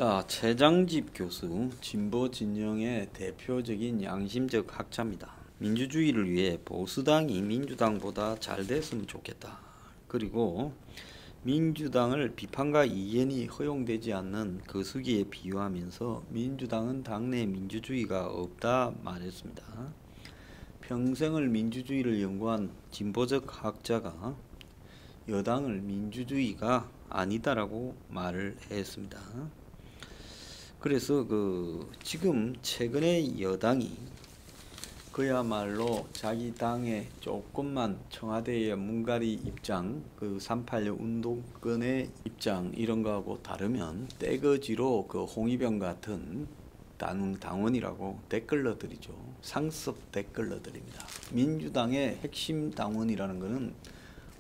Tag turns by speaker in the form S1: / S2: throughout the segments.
S1: 자, 최장집 교수, 진보 진영의 대표적인 양심적 학자입니다. 민주주의를 위해 보수당이 민주당보다 잘 됐으면 좋겠다. 그리고 민주당을 비판과 이견이 허용되지 않는 그 시기에 비유하면서 민주당은 당내 민주주의가 없다 말했습니다. 평생을 민주주의를 연구한 진보적 학자가 여당을 민주주의가 아니다라고 말을 했습니다. 그래서 지금 최근에 여당이 그야말로 자기 당의 조금만 청와대의 문가리 입장, 3.86 운동권의 입장 이런 거하고 다르면 떼거지로 홍위병 같은 당원이라고 댓글러들이죠. 상습 댓글러들입니다. 민주당의 핵심 당원이라는 것은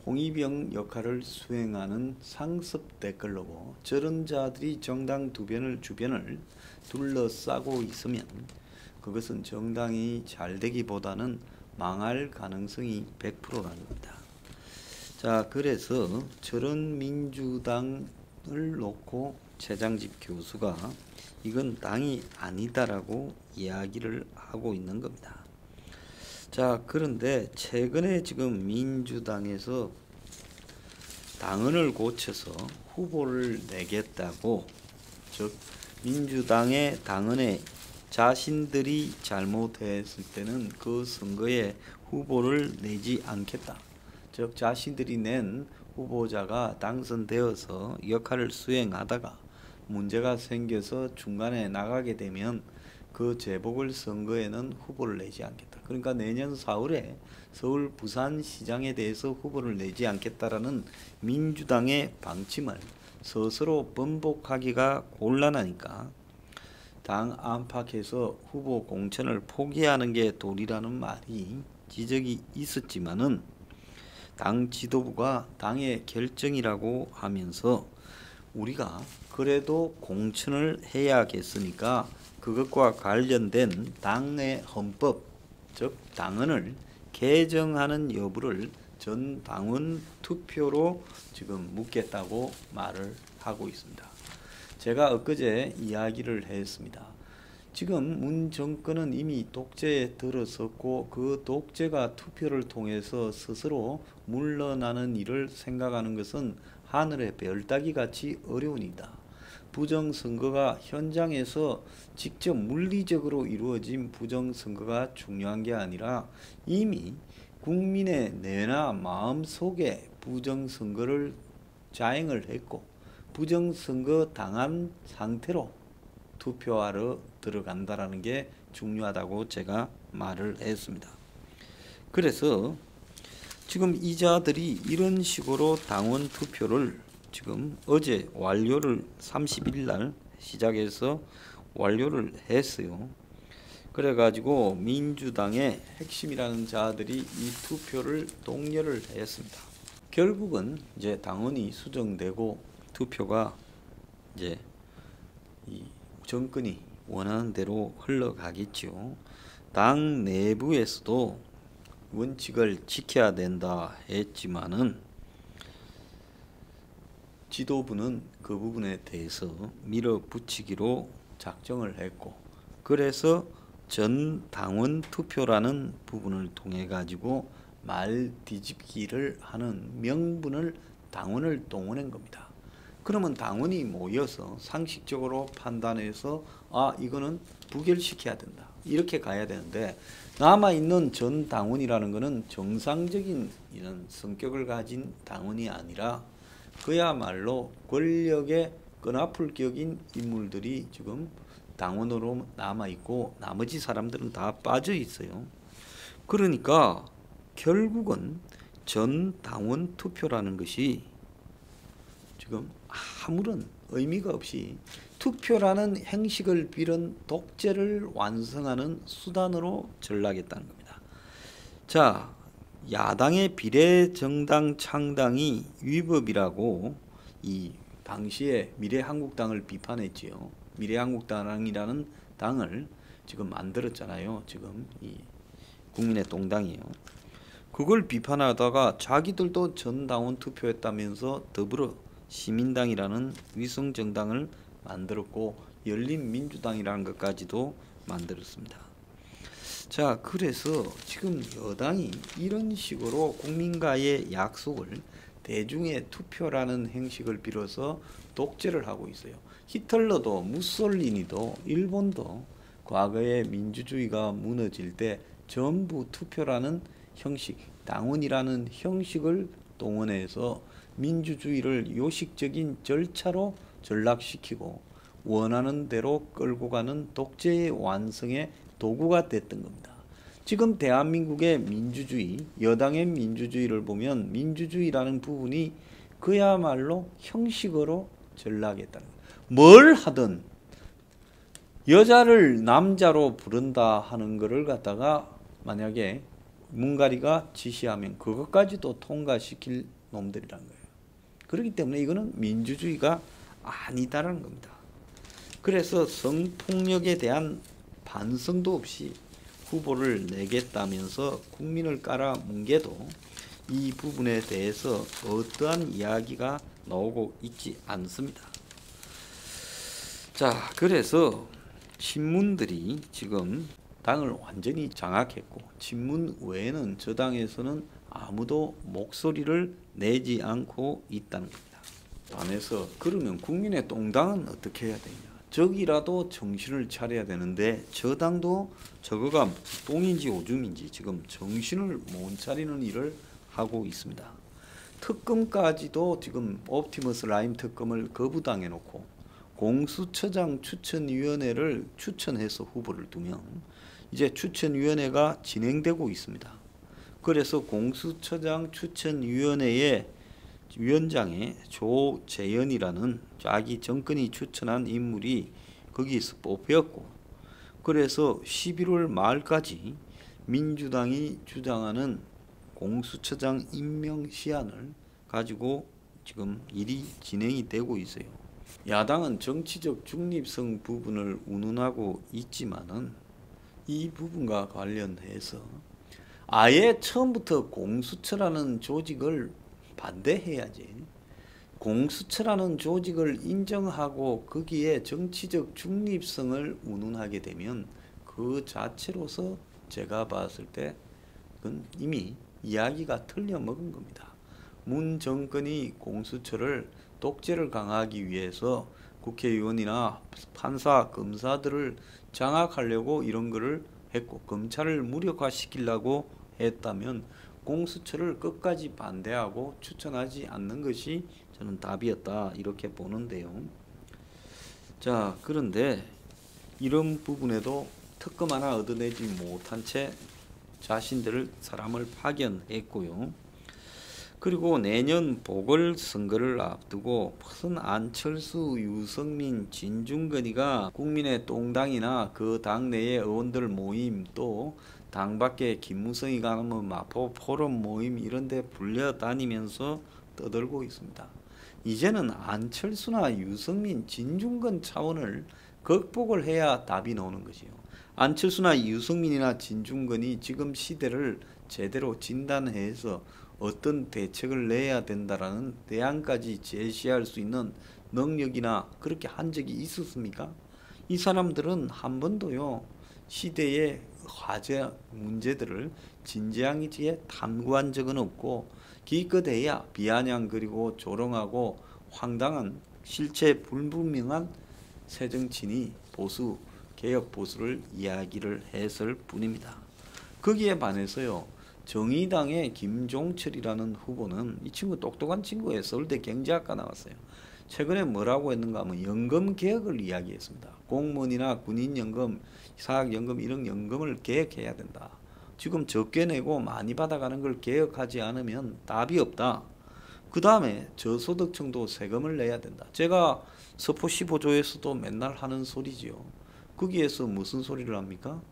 S1: 홍위병 역할을 수행하는 상습 댓글러고, 저런 자들이 정당 주변을 둘러싸고 있으면 그것은 정당이 잘 되기보다는 망할 가능성이 100%라는 겁니다. 자, 그래서 저런 민주당을 놓고 최장집 교수가 이건 당이 아니다라고 이야기를 하고 있는 겁니다. 자, 그런데 최근에 지금 민주당에서 당헌을 고쳐서 후보를 내겠다고, 즉 민주당의 당헌에 자신들이 잘못했을 때는 그 선거에 후보를 내지 않겠다. 즉 자신들이 낸 후보자가 당선되어서 역할을 수행하다가 문제가 생겨서 중간에 나가게 되면 그 재보궐선거에는 후보를 내지 않겠다. 그러니까 내년 4월에 서울 부산시장에 대해서 후보를 내지 않겠다라는 민주당의 방침을 스스로 번복하기가 곤란하니까 당 안팎에서 후보 공천을 포기하는 게 도리라는 말이 지적이 있었지만은 당 지도부가 당의 결정이라고 하면서 우리가 그래도 공천을 해야겠으니까 그것과 관련된 당의 헌법, 즉 당헌을 개정하는 여부를 전 당원 투표로 지금 묻겠다고 말을 하고 있습니다. 제가 엊그제 이야기를 했습니다. 지금 문 정권은 이미 독재에 들어섰고 그 독재가 투표를 통해서 스스로 물러나는 일을 생각하는 것은 하늘의 별 따기 같이 어려운 일이다. 부정선거가 현장에서 직접 물리적으로 이루어진 부정선거가 중요한 게 아니라 이미 국민의 뇌나 마음속에 부정선거를 자행을 했고 부정선거 당한 상태로 투표하러 들어간다라는 게 중요하다고 제가 말을 했습니다. 그래서 지금 이 자들이 이런 식으로 당원 투표를 지금 어제 완료를 30일 날 시작해서 완료를 했어요. 그래가지고 민주당의 핵심이라는 자들이 이 투표를 독려를 했습니다. 결국은 이제 당원이 수정되고 투표가 이제 이 정권이 원하는 대로 흘러가겠죠. 당 내부에서도 원칙을 지켜야 된다 했지만은 지도부는 그 부분에 대해서 밀어붙이기로 작정을 했고, 그래서 전 당원 투표라는 부분을 통해 가지고 말 뒤집기를 하는 명분을 당원을 동원한 겁니다. 그러면 당원이 모여서 상식적으로 판단해서 이거는 부결시켜야 된다, 이렇게 가야 되는데, 남아있는 전 당원이라는 것은 정상적인 이런 성격을 가진 당원이 아니라 그야말로 권력의 끈아풀 격인 인물들이 지금 당원으로 남아있고 나머지 사람들은 다 빠져 있어요. 그러니까 결국은 전 당원 투표라는 것이 지금 아무런 의미가 없이 투표라는 행식을 빌은 독재를 완성하는 수단으로 전락했다는 겁니다. 자, 야당의 비례정당 창당이 위법이라고 이 당시에 미래한국당을 비판했지요. 미래한국당이라는 당을 지금 만들었잖아요. 지금 이 국민의 동당이에요. 그걸 비판하다가 자기들도 전당원 투표했다면서 더불어 시민당이라는 위성정당을 만들었고 열린민주당이라는 것까지도 만들었습니다. 자, 그래서 지금 여당이 이런 식으로 국민과의 약속을 대중의 투표라는 행식을 빌어서 독재를 하고 있어요. 히틀러도 무솔리니도 일본도 과거에 민주주의가 무너질 때 전부 투표라는 형식, 당원이라는 형식을 동원해서 민주주의를 요식적인 절차로 전락시키고 원하는 대로 끌고 가는 독재의 완성의 도구가 됐던 겁니다. 지금 대한민국의 민주주의, 여당의 민주주의를 보면 민주주의라는 부분이 그야말로 형식으로 전락했다는 거예요. 뭘 하든 여자를 남자로 부른다 하는 것을 갖다가 만약에 문가리가 지시하면 그것까지도 통과시킬 놈들이라는 거예요. 그렇기 때문에 이거는 민주주의가 아니다라는 겁니다. 그래서 성폭력에 대한 반성도 없이 후보를 내겠다면서 국민을 깔아뭉개도 이 부분에 대해서 어떠한 이야기가 나오고 있지 않습니다. 자, 그래서 친문들이 지금 당을 완전히 장악했고 친문 외에는 저 당에서는 아무도 목소리를 내지 않고 있다는 겁니다. 반해서 그러면 국민의 똥당은 어떻게 해야 되냐? 저기라도 정신을 차려야 되는데 저 당도 저거가 똥인지 오줌인지 지금 정신을 못 차리는 일을 하고 있습니다. 특검까지도 지금 옵티머스 라임 특검을 거부당해 놓고 공수처장 추천위원회를 추천해서 후보를 두면 이제 추천위원회가 진행되고 있습니다. 그래서 공수처장 추천위원회의 위원장에 조재현이라는 자기 정권이 추천한 인물이 거기에서 뽑혔고 그래서 11월 말까지 민주당이 주장하는 공수처장 임명 시한을 가지고 지금 일이 진행이 되고 있어요. 야당은 정치적 중립성 부분을 운운하고 있지만은 이 부분과 관련해서 아예 처음부터 공수처라는 조직을 반대해야지. 공수처라는 조직을 인정하고 거기에 정치적 중립성을 운운하게 되면 그 자체로서 제가 봤을 때 그건 이미 이야기가 틀려먹은 겁니다. 문 정권이 공수처를 독재를 강화하기 위해서 국회의원이나 판사, 검사들을 장악하려고 이런 거를 했고 검찰을 무력화시키려고 했다면 공수처를 끝까지 반대하고 추천하지 않는 것이 저는 답이었다 이렇게 보는데요. 자, 그런데 이런 부분에도 특검 하나 얻어내지 못한 채 자신들을 사람을 파견했고요. 그리고 내년 보궐선거를 앞두고 무슨 안철수, 유승민, 진중권이가 국민의 똥당이나 그 당내의 의원들 모임 또 당 밖에 김무성이 가면 마포 포럼 모임 이런 데 불려다니면서 떠들고 있습니다. 이제는 안철수나 유승민, 진중권 차원을 극복을 해야 답이 나오는 것이요. 안철수나 유승민이나 진중권이 지금 시대를 제대로 진단해서 어떤 대책을 내야 된다라는 대안까지 제시할 수 있는 능력이나 그렇게 한 적이 있었습니까? 이 사람들은 한 번도요 시대의 화제 문제들을 진지하게 탐구한 적은 없고 기껏해야 비아냥거리고 조롱하고 황당한 실체 불분명한 새정치인이 보수 개혁 보수를 이야기를 했을 뿐입니다. 거기에 반해서요 정의당의 김종철이라는 후보는 이 친구 똑똑한 친구예요. 서울대 경제학과 나왔어요. 최근에 뭐라고 했는가 하면 연금 개혁을 이야기했습니다. 공무원이나 군인연금, 사학연금 이런 연금을 개혁해야 된다. 지금 적게 내고 많이 받아가는 걸 개혁하지 않으면 답이 없다. 그 다음에 저소득층도 세금을 내야 된다. 제가 서포 15조에서도 맨날 하는 소리지요. 거기에서 무슨 소리를 합니까?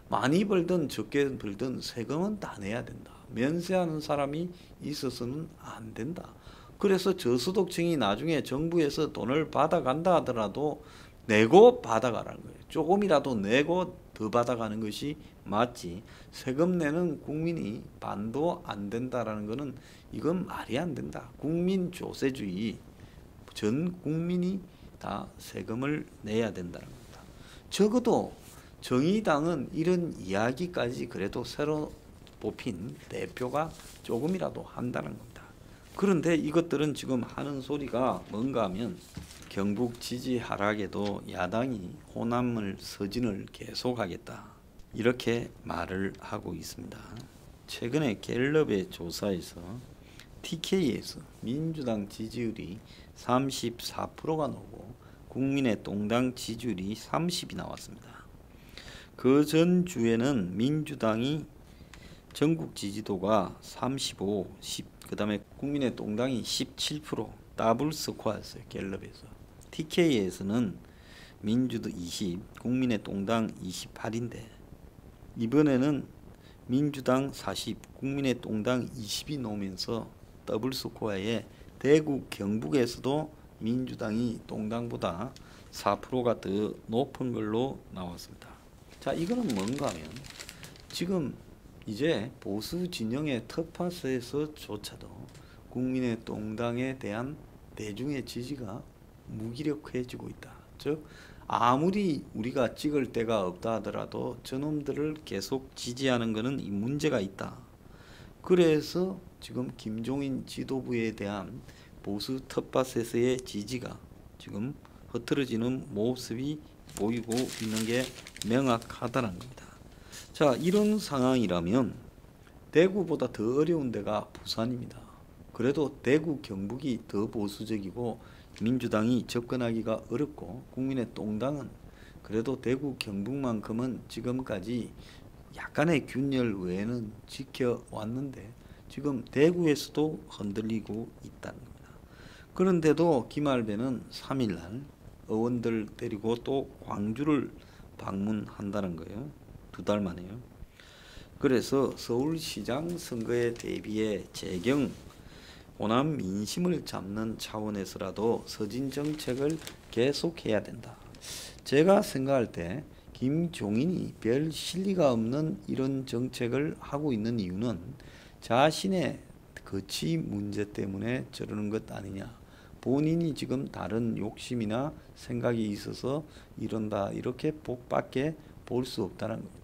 S1: 많이 벌든 적게 벌든 세금은 다 내야 된다. 면세하는 사람이 있어서는 안 된다. 그래서 저소득층이 나중에 정부에서 돈을 받아간다 하더라도 내고 받아가라는 거예요. 조금이라도 내고 더 받아가는 것이 맞지. 세금 내는 국민이 반도 안 된다라는 것은 이건 말이 안 된다. 국민 조세주의, 전 국민이 다 세금을 내야 된다는 겁니다. 적어도 정의당은 이런 이야기까지 그래도 새로 뽑힌 대표가 조금이라도 한다는 겁니다. 그런데 이것들은 지금 하는 소리가 뭔가 하면 경북 지지 하락에도 야당이 호남을 서진을 계속하겠다, 이렇게 말을 하고 있습니다. 최근에 갤럽의 조사에서 TK에서 민주당 지지율이 34%가 나오고 국민의동당 지지율이 30이 나왔습니다. 그 전 주에는 민주당이 전국 지지도가 35, 10, 그 다음에 국민의동당이 17% 더블 스코어였어요. 갤럽에서. TK에서는 민주도 20, 국민의동당 28인데 이번에는 민주당 40, 국민의동당 20이 나오면서 더블 스코어에 대구, 경북에서도 민주당이 동당보다 4%가 더 높은 걸로 나왔습니다. 자, 이거는 뭔가 하면 지금 이제 보수 진영의 텃밭에서조차도 국민의동당에 대한 대중의 지지가 무기력해지고 있다. 즉 아무리 우리가 찍을 데가 없다 하더라도 저놈들을 계속 지지하는 것은 이 문제가 있다. 그래서 지금 김종인 지도부에 대한 보수 텃밭에서의 지지가 지금 흐트러지는 모습이 보이고 있는 게 명확하다는 겁니다. 자, 이런 상황이라면 대구보다 더 어려운 데가 부산입니다. 그래도 대구, 경북이 더 보수적이고 민주당이 접근하기가 어렵고 국민의동당은 그래도 대구, 경북만큼은 지금까지 약간의 균열 외에는 지켜왔는데 지금 대구에서도 흔들리고 있다는 겁니다. 그런데도 김할배는 3일날 의원들 데리고 또 광주를 방문한다는 거예요. 2달 만에요. 그래서 서울시장 선거에 대비해 재경 호남 민심을 잡는 차원에서라도 서진 정책을 계속해야 된다. 제가 생각할 때 김종인이 별 실리가 없는 이런 정책을 하고 있는 이유는 자신의 거치 문제 때문에 저러는 것 아니냐. 본인이 지금 다른 욕심이나 생각이 있어서 이런다, 이렇게 밖에 볼 수 없다는 겁니다.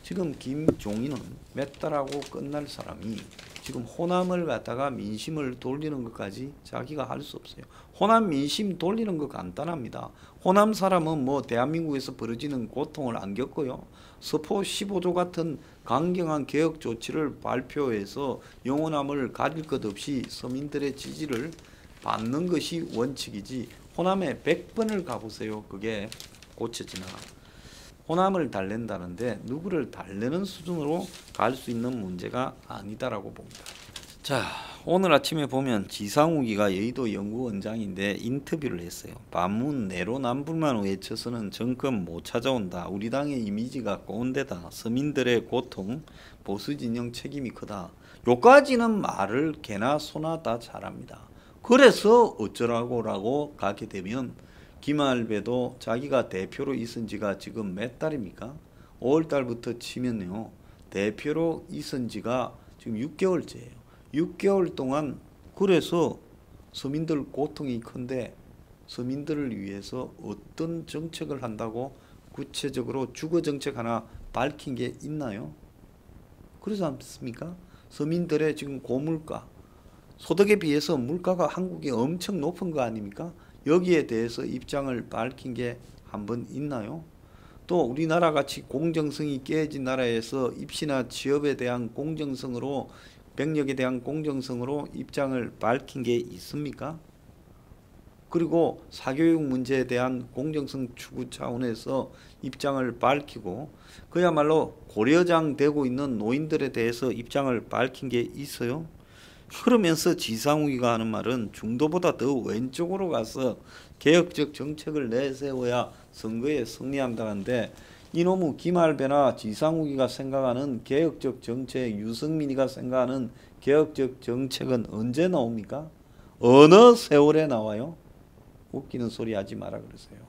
S1: 지금 김종인은 몇 달하고 끝날 사람이 지금 호남을 갖다가 민심을 돌리는 것까지 자기가 할 수 없어요. 호남 민심 돌리는 거 간단합니다. 호남 사람은 뭐 대한민국에서 벌어지는 고통을 안 겪어요. 서포 15조 같은 강경한 개혁 조치를 발표해서 영원함을 가릴 것 없이 서민들의 지지를 받는 것이 원칙이지 호남에 100번을 가보세요. 그게 고쳐지나. 호남을 달랜다는데 누구를 달래는 수준으로 갈 수 있는 문제가 아니다라고 봅니다. 자, 오늘 아침에 보면 지상욱이가 여의도 연구원장인데 인터뷰를 했어요. 반문 내로남불만 외쳐서는 정권 못 찾아온다. 우리 당의 이미지가 꼰대다. 서민들의 고통, 보수진영 책임이 크다. 요까지는 말을 개나 소나 다 잘합니다. 그래서 어쩌라고라고 가게 되면 김할배도 자기가 대표로 있은 지가 지금 몇 달입니까? 5월 달부터 치면요. 대표로 있은 지가 지금 6개월째예요. 6개월 동안 그래서 서민들 고통이 큰데 서민들을 위해서 어떤 정책을 한다고 구체적으로 주거 정책 하나 밝힌 게 있나요? 그러지 않습니까? 서민들의 지금 고물가, 소득에 비해서 물가가 한국이 엄청 높은 거 아닙니까? 여기에 대해서 입장을 밝힌 게 한 번 있나요? 또 우리나라 같이 공정성이 깨진 나라에서 입시나 취업에 대한 공정성으로, 병력에 대한 공정성으로 입장을 밝힌 게 있습니까? 그리고 사교육 문제에 대한 공정성 추구 차원에서 입장을 밝히고 그야말로 고려장 되고 있는 노인들에 대해서 입장을 밝힌 게 있어요? 그러면서 지상욱이가 하는 말은 중도보다 더 왼쪽으로 가서 개혁적 정책을 내세워야 선거에 승리한다는데 이놈의 김할배나 지상욱이가 생각하는 개혁적 정책, 유승민이가 생각하는 개혁적 정책은 언제 나옵니까? 어느 세월에 나와요? 웃기는 소리 하지 마라 그러세요.